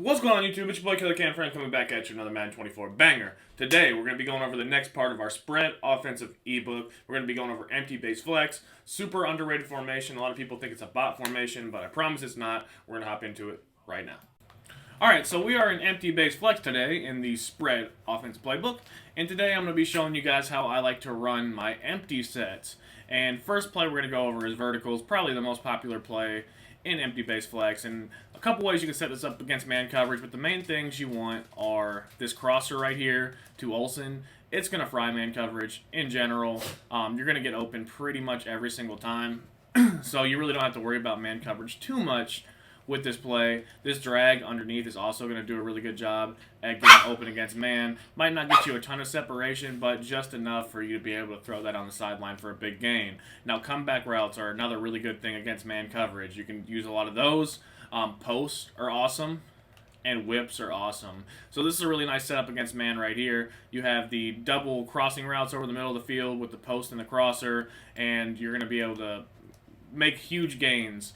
What's going on YouTube? It's your boy Killer Cam Friend coming back at you another Madden 24 banger. Today we're going to be going over the next part of our spread offensive ebook. We're going to be going over empty base flex, super underrated formation. A lot of people think it's a bot formation, but I promise it's not. We're going to hop into it right now. Alright, so we are in empty base flex today in the spread offense playbook. And today I'm going to be showing you guys how I like to run my empty sets. And first play we're going to go over is verticals, probably the most popular play in empty base flex, and a couple ways you can set this up against man coverage, but the main things you want are this crosser right here to Olsen. It's going to fry man coverage in general. You're going to get open pretty much every single time, so you really don't have to worry about man coverage too much with this play. This drag underneath is also going to do a really good job at getting open against man. Might not get you a ton of separation, but just enough for you to be able to throw that on the sideline for a big gain. Now, comeback routes are another really good thing against man coverage. You can use a lot of those. Posts are awesome, and whips are awesome. So this is a really nice setup against man right here. You have the double crossing routes over the middle of the field with the post and the crosser, and you're going to be able to make huge gains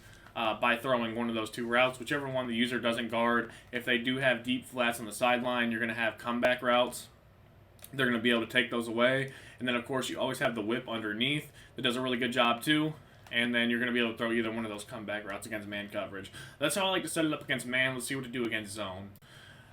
by throwing one of those two routes, whichever one the user doesn't guard. If they do have deep flats on the sideline, you're going to have comeback routes. They're going to be able to take those away. And then, of course, you always have the whip underneath that does a really good job, too. And then you're going to be able to throw either one of those comeback routes against man coverage. That's how I like to set it up against man. Let's see what to do against zone.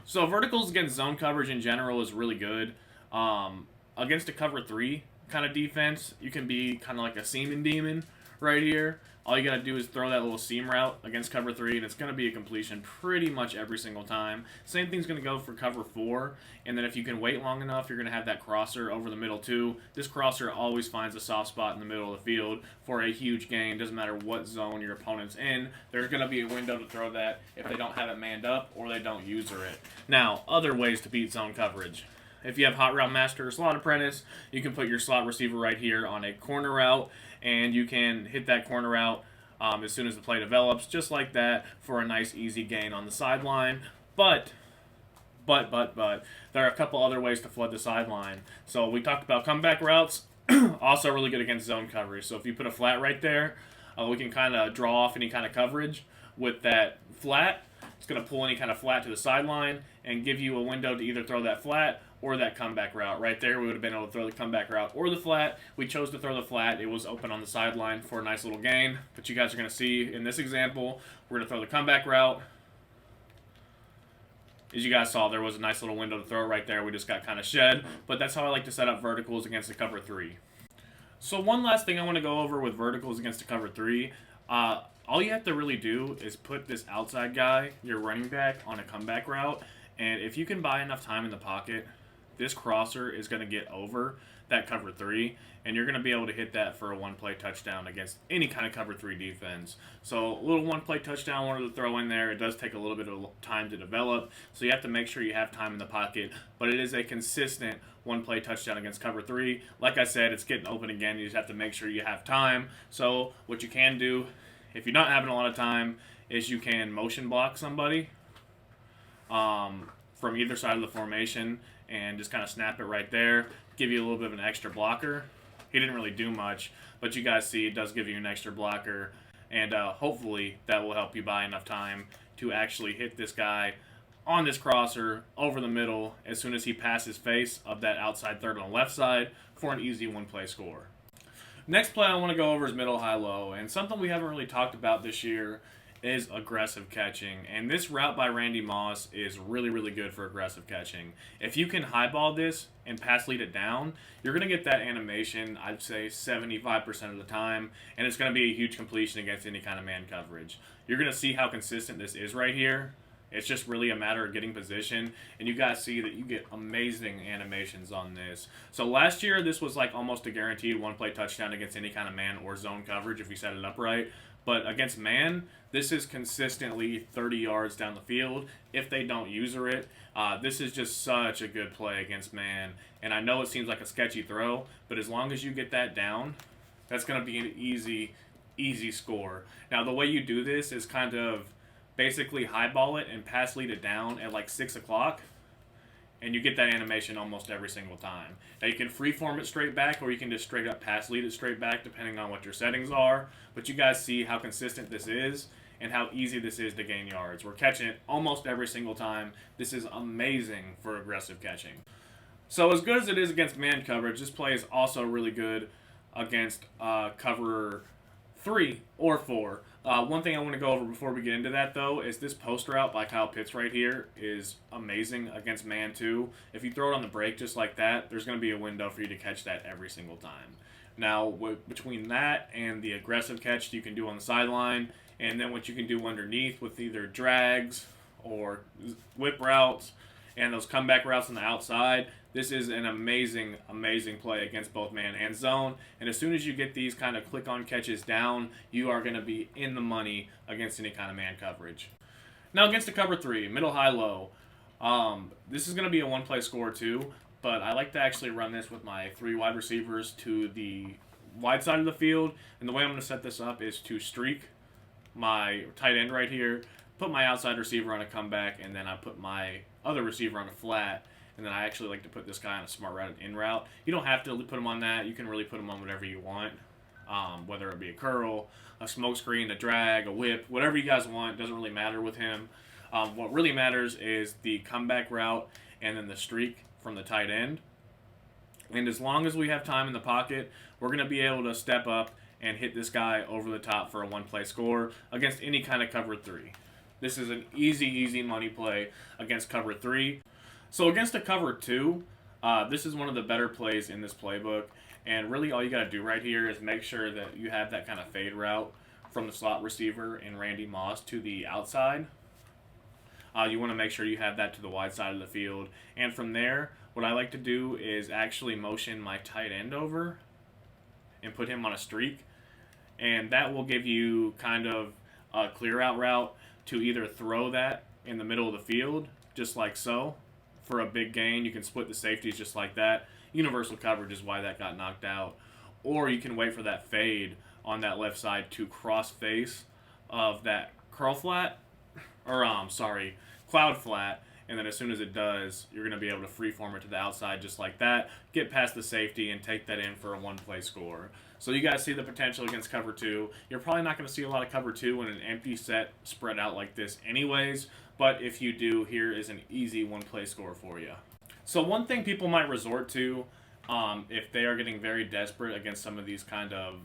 So verticals against zone coverage in general is really good. Against a cover 3 kind of defense, you can be kind of like a seaming demon right here. All you got to do is throw that little seam route against cover 3, and it's going to be a completion pretty much every single time. Same thing's going to go for cover 4, and then if you can wait long enough, you're going to have that crosser over the middle too. This crosser always finds a soft spot in the middle of the field for a huge gain. Doesn't matter what zone your opponent's in. There's going to be a window to throw that if they don't have it manned up or they don't user it. Now, other ways to beat zone coverage. If you have Hot Route Master or Slot Apprentice, you can put your slot receiver right here on a corner route, and you can hit that corner route as soon as the play develops, just like that, for a nice, easy gain on the sideline. But, there are a couple other ways to flood the sideline. So we talked about comeback routes, also really good against zone coverage. So if you put a flat right there, we can kind of draw off any kind of coverage with that flat. It's going to pull any kind of flat to the sideline and give you a window to either throw that flat or that comeback route. Right there, we would have been able to throw the comeback route or the flat. We chose to throw the flat. It was open on the sideline for a nice little gain. But you guys are going to see in this example, we're going to throw the comeback route. As you guys saw, there was a nice little window to throw right there. We just got kind of shed. But that's how I like to set up verticals against the cover 3. So one last thing I want to go over with verticals against the cover 3. All you have to really do is put this outside guy, your running back, on a comeback route. And if you can buy enough time in the pocket, this crosser is going to get over that cover 3, and you're going to be able to hit that for a one-play touchdown against any kind of cover 3 defense. So a little one-play touchdown I wanted to throw in there. It does take a little bit of time to develop, so you have to make sure you have time in the pocket, but it is a consistent one-play touchdown against cover 3. Like I said, it's getting open again. You just have to make sure you have time. So what you can do, if you're not having a lot of time, is you can motion block somebody from either side of the formation and just kind of snap it right there, give you a little bit of an extra blocker. He didn't really do much, but you guys see it does give you an extra blocker, and hopefully that will help you buy enough time to actually hit this guy on this crosser over the middle as soon as he passes face of that outside third on the left side for an easy one-play score. Next play I want to go over is middle, high, low, and something we haven't really talked about this year is aggressive catching. And this route by Randy Moss is really, really good for aggressive catching. If you can highball this and pass lead it down, you're going to get that animation, I'd say 75% of the time, and it's going to be a huge completion against any kind of man coverage. You're going to see how consistent this is right here. It's just really a matter of getting position, and you guys see that you get amazing animations on this. So last year, this was like almost a guaranteed one-play touchdown against any kind of man or zone coverage if you set it up right. But against man, this is consistently 30 yards down the field if they don't user it. This is just such a good play against man. And I know it seems like a sketchy throw, but as long as you get that down, that's going to be an easy score. Now, the way you do this is kind of basically highball it and pass lead it down at like 6 o'clock. And you get that animation almost every single time. Now you can freeform it straight back, or you can just straight up pass lead it straight back, depending on what your settings are. But you guys see how consistent this is, and how easy this is to gain yards. We're catching it almost every single time. This is amazing for aggressive catching. So as good as it is against man coverage, this play is also really good against cover 3 or 4. One thing I want to go over before we get into that, though, is this post route by Kyle Pitts right here is amazing against man 2. If you throw it on the break just like that, there's going to be a window for you to catch that every single time. Now, between that and the aggressive catch you can do on the sideline, and then what you can do underneath with either drags or whip routes and those comeback routes on the outside, this is an amazing, amazing play against both man and zone. And as soon as you get these kind of click-on catches down, you are going to be in the money against any kind of man coverage. Now against the cover 3, middle, high, low. This is going to be a one-play score too, but I like to actually run this with my 3 wide receivers to the wide side of the field. And the way I'm going to set this up is to streak my tight end right here, put my outside receiver on a comeback, and then I put my other receiver on a flat. And then I actually like to put this guy on a smart route and in route. You don't have to put him on that. You can really put him on whatever you want, whether it be a curl, a smoke screen, a drag, a whip, whatever you guys want. It doesn't really matter with him. What really matters is the comeback route and then the streak from the tight end. And as long as we have time in the pocket, we're going to be able to step up and hit this guy over the top for a one-play score against any kind of cover 3. This is an easy, easy money play against cover 3. So against a cover 2, this is one of the better plays in this playbook. And really all you got to do right here is make sure that you have that kind of fade route from the slot receiver and Randy Moss to the outside. You want to make sure you have that to the wide side of the field. And from there, what I like to do is actually motion my tight end over and put him on a streak. And that will give you kind of a clear out route to either throw that in the middle of the field, just like so, for a big gain. You can split the safeties just like that. Universal coverage is why that got knocked out. Or you can wait for that fade on that left side to cross face of that cloud flat, and then as soon as it does, you're going to be able to freeform it to the outside just like that, get past the safety, and take that in for a one-play score. So you guys see the potential against cover 2. You're probably not going to see a lot of cover 2 in an empty set spread out like this anyways, but if you do, here is an easy one-play score for you. So one thing people might resort to if they are getting very desperate against some of these kind of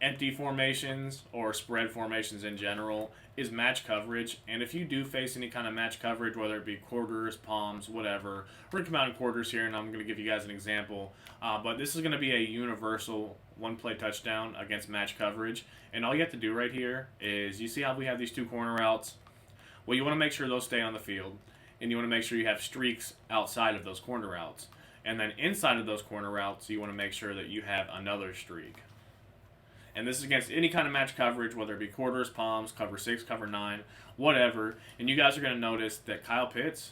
empty formations or spread formations in general is match coverage. And if you do face any kind of match coverage, whether it be quarters, palms, whatever, we're going to come out in quarters here, and I'm going to give you guys an example. But this is going to be a universal one-play touchdown against match coverage. And all you have to do right here is, you see how we have these 2 corner routes? Well, you want to make sure those stay on the field, and you want to make sure you have streaks outside of those corner routes. And then inside of those corner routes, you want to make sure that you have another streak. And this is against any kind of match coverage, whether it be quarters, palms, cover 6, cover 9, whatever. And you guys are going to notice that Kyle Pitts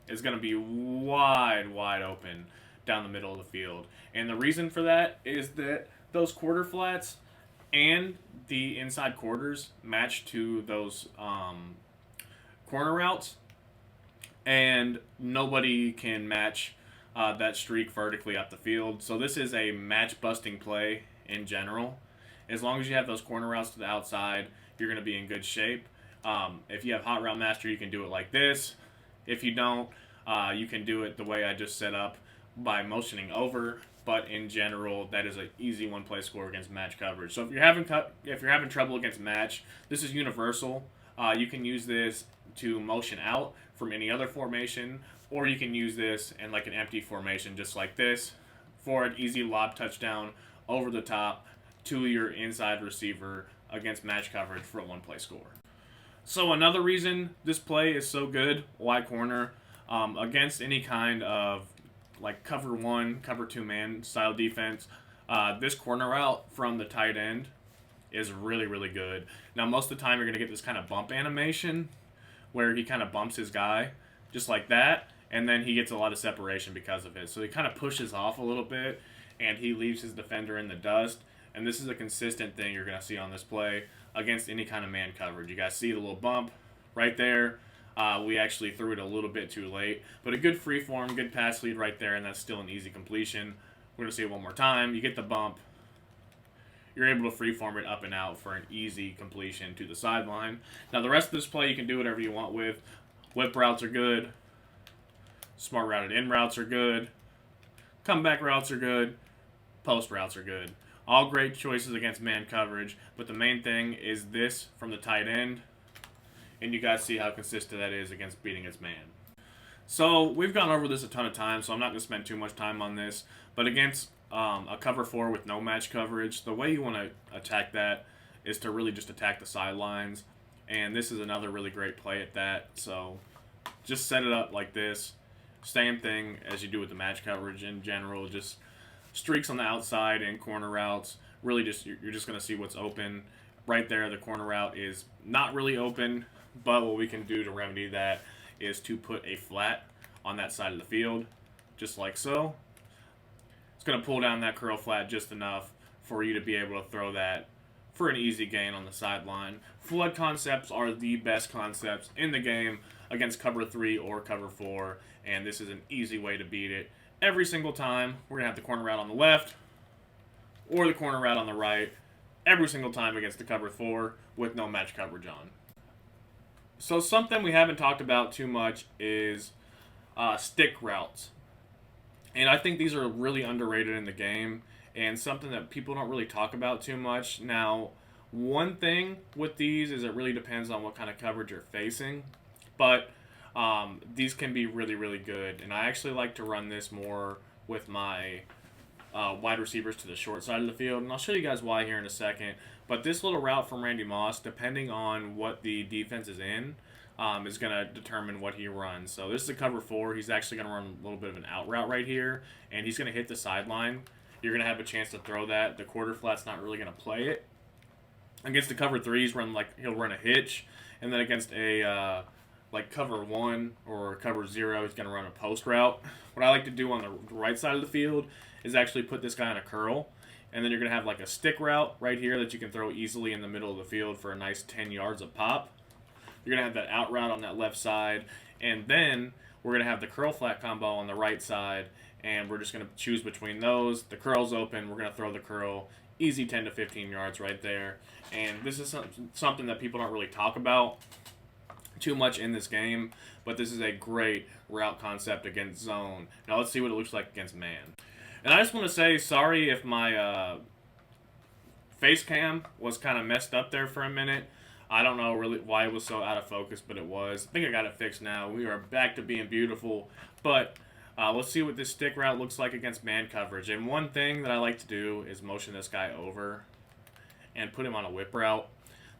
is going to be wide open down the middle of the field. And the reason for that is that those quarter flats and the inside quarters match to those corner routes. And nobody can match that streak vertically up the field. So this is a match-busting play in general. As long as you have those corner routes to the outside, you're going to be in good shape. If you have Hot Route Master, you can do it like this. If you don't, you can do it the way I just set up by motioning over. But in general, that is an easy one-play score against match coverage. So if you're having trouble against match, this is universal. You can use this to motion out from any other formation, or you can use this in like an empty formation just like this for an easy lob touchdown over the top to your inside receiver against match coverage for a one-play score. So another reason this play is so good, wide corner, against any kind of like cover 1, cover 2 man style defense, this corner route from the tight end is really good. Now most of the time you're going to get this kind of bump animation where he kind of bumps his guy just like that, and then he gets a lot of separation because of it. So he kind of pushes off a little bit and he leaves his defender in the dust. And this is a consistent thing you're going to see on this play against any kind of man coverage. You guys see the little bump right there. We actually threw it a little bit too late. But a good free form, good pass lead right there, and that's still an easy completion. We're going to see it one more time. You get the bump. you're able to freeform it up and out for an easy completion to the sideline. Now the rest of this play you can do whatever you want with. Whip routes are good. Smart routed in routes are good. Comeback routes are good. Post routes are good. All great choices against man coverage, but the main thing is this from the tight end. And you guys see how consistent that is against beating its man. So we've gone over this a ton of times, so I'm not going to spend too much time on this. But against a cover 4 with no match coverage, the way you want to attack that is to really just attack the sidelines. And this is another really great play at that. So just set it up like this. Same thing as you do with the match coverage in general. Just streaks on the outside and corner routes. Really just you're just going to see what's open. Right there, the corner route is not really open. But what we can do to remedy that is to put a flat on that side of the field, just like so. It's going to pull down that curl flat just enough for you to be able to throw that for an easy gain on the sideline. Flood concepts are the best concepts in the game against cover 3 or cover 4, and this is an easy way to beat it. Every single time, we're going to have the corner route on the left or the corner route on the right, every single time against the cover 4 with no match coverage on. So something we haven't talked about too much is stick routes. And I think these are really underrated in the game and something that people don't really talk about too much. Now, one thing with these is it really depends on what kind of coverage you're facing. But these can be really, really good. And I actually like to run this more with my wide receivers to the short side of the field. And I'll show you guys why here in a second. But this little route from Randy Moss, depending on what the defense is in, is going to determine what he runs. So this is a cover 4. He's actually going to run a little bit of an out route right here. And he's going to hit the sideline. You're going to have a chance to throw that. The quarter flat's not really going to play it. Against the cover 3s, he'll run a hitch. And then against a like cover 1 or cover 0, he's going to run a post route. What I like to do on the right side of the field is actually put this guy on a curl. And then you're going to have like a stick route right here that you can throw easily in the middle of the field for a nice 10 yards of pop. You're going to have that out route on that left side. And then we're going to have the curl flat combo on the right side. And we're just going to choose between those. The curl's open. We're going to throw the curl. Easy 10 to 15 yards right there. And this is something that people don't really talk about too much in this game. But this is a great route concept against zone. Now let's see what it looks like against man. And I just want to say sorry if my face cam was kind of messed up there for a minute. I don't know really why it was so out of focus, but it was. I think I got it fixed now. We are back to being beautiful. But let's see what this stick route looks like against man coverage. And one thing that I like to do is motion this guy over and put him on a whip route.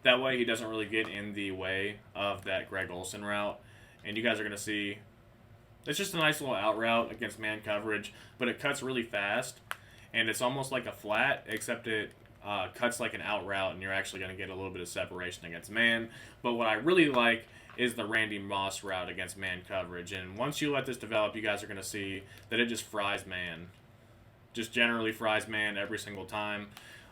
That way he doesn't really get in the way of that Greg Olsen route. And you guys are going to see it's just a nice little out route against man coverage, but it cuts really fast, and it's almost like a flat, except it cuts like an out route, and you're actually going to get a little bit of separation against man. But what I really like is the Randy Moss route against man coverage, and once you let this develop, you guys are going to see that it just fries man. Just generally fries man every single time,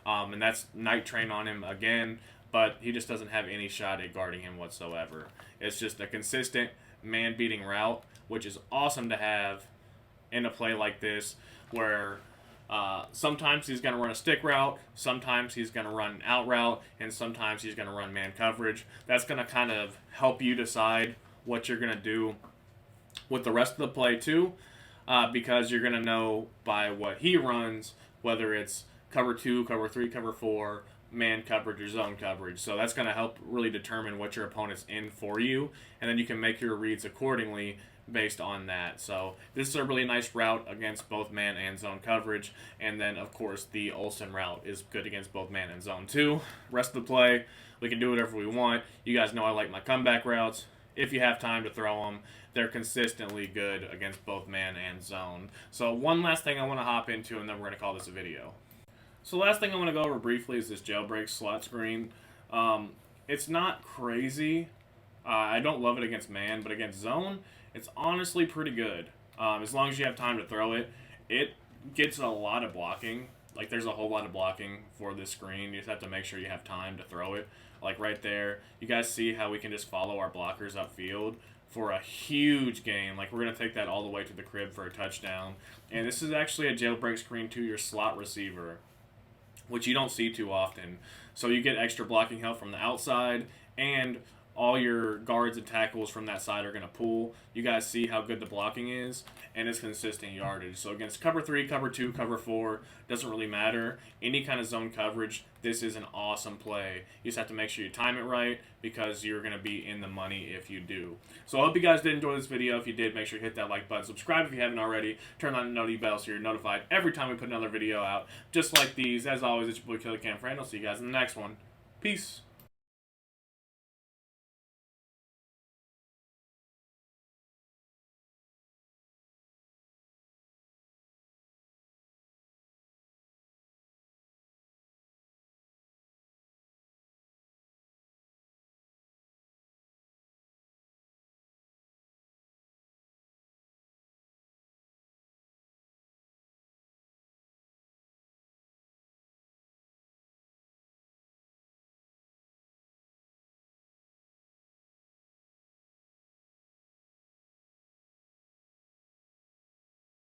and that's Night Train on him again, but he just doesn't have any shot at guarding him whatsoever. It's just a consistent man-beating route, which is awesome to have in a play like this where sometimes he's going to run a stick route, sometimes he's going to run an out route, and sometimes he's going to run man coverage. That's going to kind of help you decide what you're going to do with the rest of the play too, because you're going to know by what he runs, whether it's cover 2, cover 3, cover 4, man coverage or zone coverage. So that's going to help really determine what your opponent's in for you, and then you can make your reads accordingly based on that. So this is a really nice route against both man and zone coverage, and then of course the Olsen route is good against both man and zone too. Rest of the play, we can do whatever we want. You guys know I like my comeback routes. If you have time to throw them, they're consistently good against both man and zone. So one last thing I want to hop into, and then we're going to call this a video. So the last thing I want to go over briefly is this jailbreak slot screen. It's not crazy. I don't love it against man, but against zone, it's honestly pretty good. As long as you have time to throw it, it gets a lot of blocking. Like, there's a whole lot of blocking for this screen. You just have to make sure you have time to throw it. Like right there, you guys see how we can just follow our blockers upfield for a huge gain. Like, we're going to take that all the way to the crib for a touchdown. And this is actually a jailbreak screen to your slot receiver. which you don't see too often. So you get extra blocking help from the outside, and all your guards and tackles from that side are going to pull. You guys see how good the blocking is, and it's consistent yardage. So against cover 3, cover 2, cover 4, doesn't really matter. Any kind of zone coverage, this is an awesome play. You just have to make sure you time it right, because you're going to be in the money if you do. So I hope you guys did enjoy this video. If you did, make sure you hit that like button. Subscribe if you haven't already. Turn on the noti bell so you're notified every time we put another video out, just like these. As always, it's your boy Killer Cam Friend. I'll see you guys in the next one. Peace.